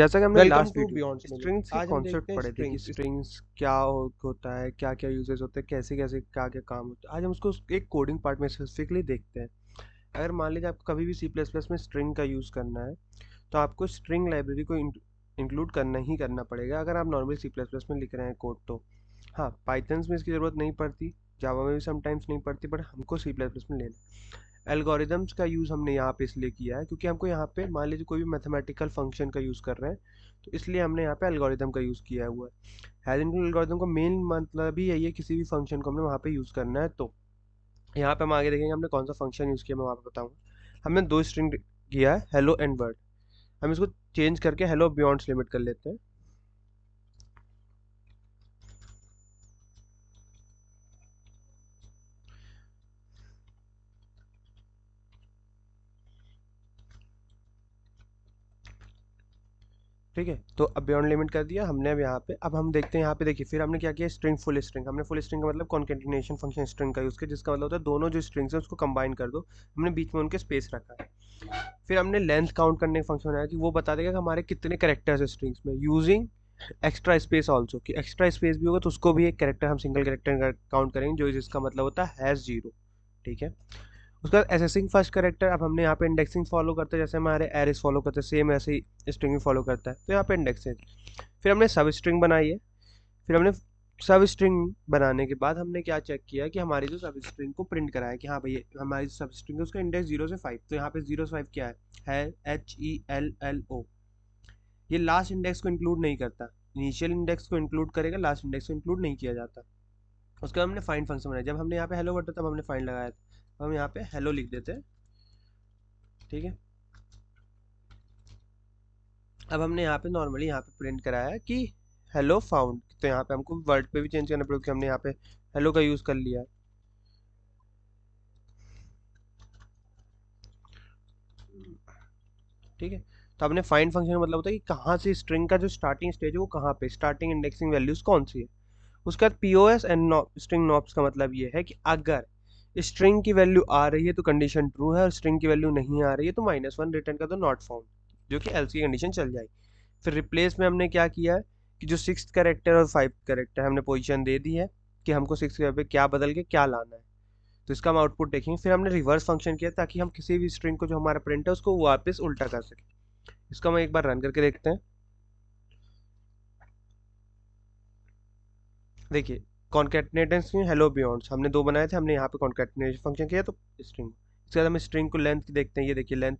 जैसा कि हमने welcome last two video beyond limit. Strings के आज हम कॉन्सेप्ट देखते हैं पढ़े थे कि स्ट्रिंग्स। स्ट्रिंग्स क्या होता है, क्या क्या यूजेस होते हैं, कैसे कैसे क्या क्या काम होता है। आज हम उसको एक कोडिंग पार्ट में स्पेसिफिकली देखते हैं। अगर मान लीजिए आपको कभी भी सी प्लस प्लस में स्ट्रिंग का यूज़ करना है तो आपको स्ट्रिंग लाइब्रेरी को इंक्लूड करना ही करना पड़ेगा अगर आप नॉर्मली सी प्लस प्लस में लिख रहे हैं कोड तो। हाँ, पाइथन्स में इसकी ज़रूरत नहीं पड़ती, जावा में भी समटाइम्स नहीं पड़ती, बट हमको सी प्लस प्लस में लेना। एल्गोरिदम्स का यूज़ हमने यहाँ पे इसलिए किया है क्योंकि हमको यहाँ पे मान लीजिए कोई भी मैथमेटिकल फंक्शन का यूज़ कर रहे हैं तो इसलिए हमने यहाँ पे एल्गोरिदम का यूज़ किया हुआ है। हैज़ेनफील्ड एल्गोरिदम का मेन मतलब ही यही है, किसी भी फंक्शन को हमने वहाँ पे यूज़ करना है। तो यहाँ पे हम आगे देखेंगे हमने कौन सा फंक्शन यूज़ किया, मैं वहाँ पे बताऊँगा। हमने दो स्ट्रिंग किया है, हेलो एंड वर्ड। हम इसको चेंज करके हेलो बियॉन्ड्स लिमिट कर लेते हैं। ठीक है, तो अब बियॉन्ड लिमिट कर दिया हमने। अब यहाँ पे अब हम देखते हैं, यहाँ पे देखिए फिर हमने क्या किया, स्ट्रिंग फुल स्ट्रिंग। हमने फुल स्ट्रिंग का मतलब कॉन्केटिनेशन फंक्शन स्ट्रिंग का यूज़ किया, जिसका मतलब होता है दोनों जो स्ट्रिंग्स है उसको कंबाइन कर दो। हमने बीच में उनके स्पेस रखा है। फिर हमने लेंथ काउंट करने का फंक्शन बनाया कि वो बता देगा कि हमारे कितने कैरेक्टर्स है स्ट्रिंग्स में, यूजिंग एक्स्ट्रा स्पेस ऑल्सो, कि एक्स्ट्रा स्पेस भी होगा तो उसको भी एक कैरेक्टर, हम सिंगल कैरेक्टर काउंट करेंगे, जो जिसका मतलब होता है हैज़ 0। ठीक है, उसके बाद एसेसिंग फर्स्ट कैरेक्टर। अब हमने यहाँ पे इंडेक्सिंग फॉलो करते हैं, जैसे हमारे एरेस फॉलो करते हैं सेम ऐसे ही स्ट्रिंग भी फॉलो करता है, तो यहाँ पे इंडेक्सिंग। फिर हमने सब स्ट्रिंग बनाई है। फिर हमने सब स्ट्रिंग बनाने के बाद हमने क्या चेक किया कि हमारी जो सब स्ट्रिंग को प्रिंट कराया कि हाँ भाई हमारी सब स्ट्रिंग है उसका इंडेक्स 0 से 5। तो यहाँ पे 0 से 5 क्या है HELLO। ये लास्ट इंडेक्स को इंक्लूड नहीं करता, इनिशियल इंडेक्स को इंक्लूड करेगा, लास्ट इंडेक्स को इंक्लूड नहीं किया जाता। उसके बाद हमने फाइंड फंक्शन बनाया। जब हमने यहाँ पे हेलो बटा तब हमने फाइंड लगाया था, हम यहाँ पे हेलो लिख देते हैं। ठीक है, अब हमने यहाँ पे नॉर्मली यहाँ पे प्रिंट कराया कि हेलो फाउंड। तो यहाँ पे हमको वर्ड पे भी चेंज करना पड़ेगा क्योंकि हमने यहाँ पे हेलो का यूज़ कर लिया है। ठीक है, तो हमने फाइंड फंक्शन का मतलब होता है कि कहाँ से स्ट्रिंग का जो स्टार्टिंग स्टेज है वो कहाँ पे, स्टार्टिंग इंडेक्सिंग वैल्यूज कौन सी है। उसके बाद पीओएस एंड स्ट्रिंग नॉप्स का मतलब ये है कि अगर स्ट्रिंग की वैल्यू आ रही है तो कंडीशन ट्रू है, और स्ट्रिंग की वैल्यू नहीं आ रही है तो -1 रिटर्न कर दो नॉट फाउंड, जो कि एल्स की कंडीशन चल जाएगी। फिर रिप्लेस में हमने क्या किया है कि जो 6th कैरेक्टर और 5th कैरेक्टर हमने पोजीशन दे दी है कि हमको 6 पे क्या बदल के क्या लाना है। तो इसका हम आउटपुट देखेंगे। फिर हमने रिवर्स फंक्शन किया ताकि हम किसी भी स्ट्रिंग को जो हमारा प्रिंट है उसको वापस उल्टा कर सकें। इसको हम एक बार रन करके देखते हैं। देखिए कॉन्केटनेटेशन हेलो बियॉन्ड्स हमने दो बनाए थे, हमने यहाँ पे कॉन्केटनेशन फंक्शन किया तो स्ट्रिंग। इसके बाद हम स्ट्रिंग को लेंथ देखते हैं। ये देखिए लेंथ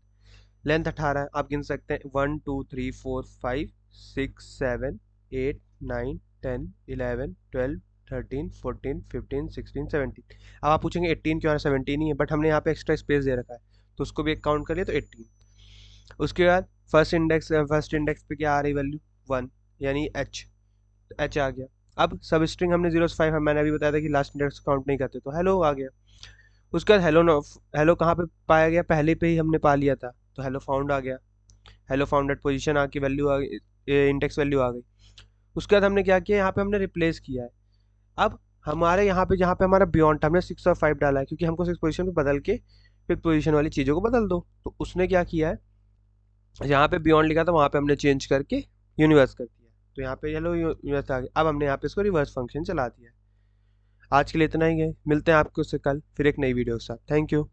लेंथ 18 है, आप गिन सकते हैं 1 2 3 4 5 6 7 8 9 10 11 12 13 14 15 16 17। अब आप पूछेंगे 18 क्यों आ रहा है, 17 ही है, बट हमने यहाँ पे एक्स्ट्रा स्पेस दे रखा है तो उसको भी एक काउंट कर लिया तो 18। उसके बाद फर्स्ट इंडेक्स पे क्या आ रही वैल्यू 1, यानी एच आ गया। अब सब स्ट्रिंग हमने 0 से 5, मैंने अभी बताया था कि लास्ट इंडेक्स काउंट नहीं करते, तो हेलो आ गया। उसके बाद हेलो कहाँ पे पाया गया, पहले पे ही हमने पा लिया था तो हेलो फाउंड आ गया। हेलो फाउंड एट पोजीशन आके वैल्यू आ गई, इंडेक्स वैल्यू आ गई। उसके बाद हमने क्या किया, यहाँ पे हमने रिप्लेस किया है। अब हमारे यहाँ पे जहाँ पे हमारा बियॉन्ड था हमने 6 और 5 डाला है क्योंकि हमको 6 पोजीशन पे बदल के 5th पोजीशन वाली चीज़ों को बदल दो। तो उसने क्या किया है, जहाँ पे बियॉन्ड लिखा था वहाँ पे हमने चेंज करके यूनिवर्स कर दिया, तो यहाँ पे हेलो यूनिवर्स आ गया। अब हमने यहाँ पे इसको रिवर्स फंक्शन चला दिया है। आज के लिए इतना ही है, मिलते हैं आपको उससे कल फिर एक नई वीडियो के साथ। Thank you.